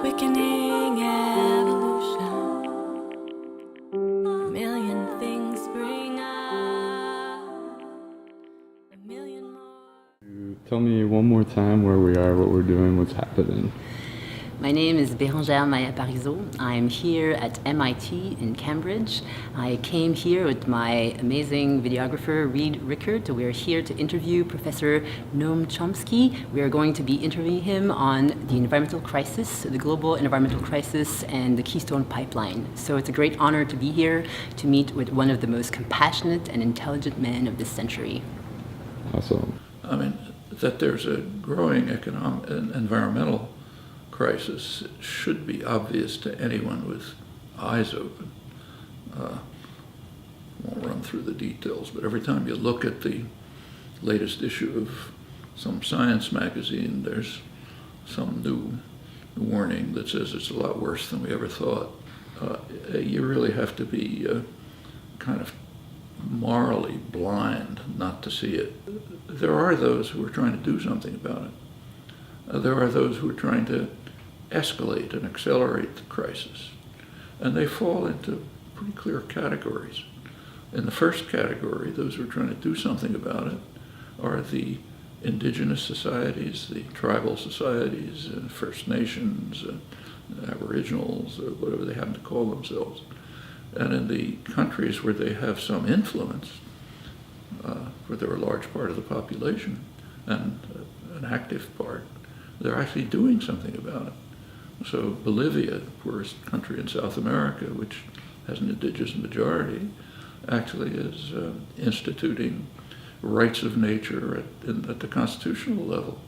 quickening evolution. A million things spring up, a million more. Tell me one more time where we are, what we're doing, what's happening. My name is Bérangère Maya-Parizeau. I'm here at MIT in Cambridge. I came here with my amazing videographer, Reed Rickert. We're here to interview Professor Noam Chomsky. We are going to be interviewing him on the environmental crisis, the global environmental crisis, and the Keystone Pipeline. So it's a great honor to be here to meet with one of the most compassionate and intelligent men of this century. Awesome. I mean, that there's a growing economic and environmental crisis should be obvious to anyone with eyes open. Won't run through the details, but every time you look at the latest issue of some science magazine, there's some new warning that says it's a lot worse than we ever thought. You really have to be kind of morally blind not to see it. There are those who are trying to do something about it. There are those who are trying to escalate and accelerate the crisis. And they fall into pretty clear categories. In the first category, those who are trying to do something about it are the indigenous societies, the tribal societies, First Nations, Aboriginals, or whatever they happen to call themselves. And in the countries where they have some influence, where they're a large part of the population and an active part, they're actually doing something about it. So Bolivia, the poorest country in South America, which has an indigenous majority, actually is instituting rights of nature at the constitutional level.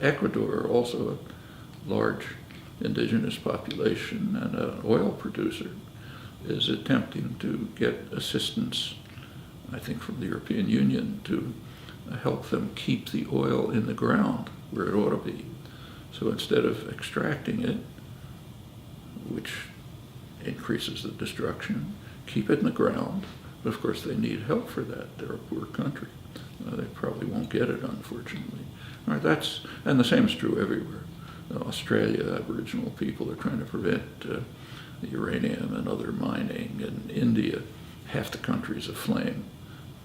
Ecuador, also a large indigenous population and an oil producer, is attempting to get assistance, I think, from the European Union to help them keep the oil in the ground where it ought to be. So instead of extracting it, which increases the destruction, keep it in the ground. But of course they need help for that. They're a poor country. They probably won't get it, unfortunately. All right, and the same is true everywhere. Australia, Aboriginal people are trying to prevent the uranium and other mining. In India, half the country is aflame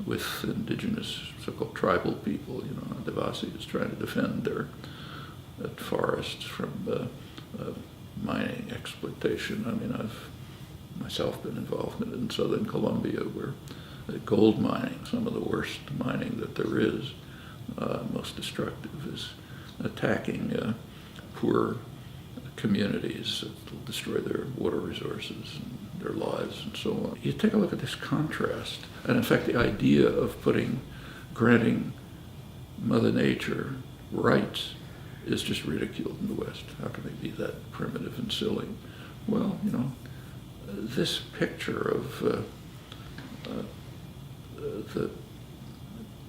with indigenous, so-called tribal people. Adivasi is trying to defend their forests from mining exploitation. I mean, I've myself been involved in southern Colombia, where gold mining, some of the worst mining that there is, most destructive, is attacking poor communities that will destroy their water resources and their lives and so on. You take a look at this contrast, and in fact the idea of granting Mother Nature rights is just ridiculed in the West. How can they be that primitive and silly? Well, this picture of the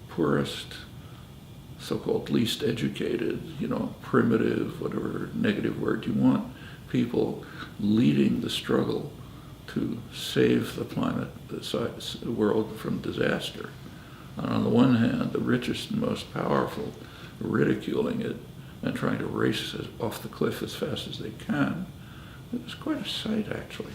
poorest, so-called least educated, primitive, whatever negative word you want, people leading the struggle to save the planet, the world from disaster. And on the one hand, the richest and most powerful ridiculing it and trying to race it off the cliff as fast as they can. It's quite a sight, actually.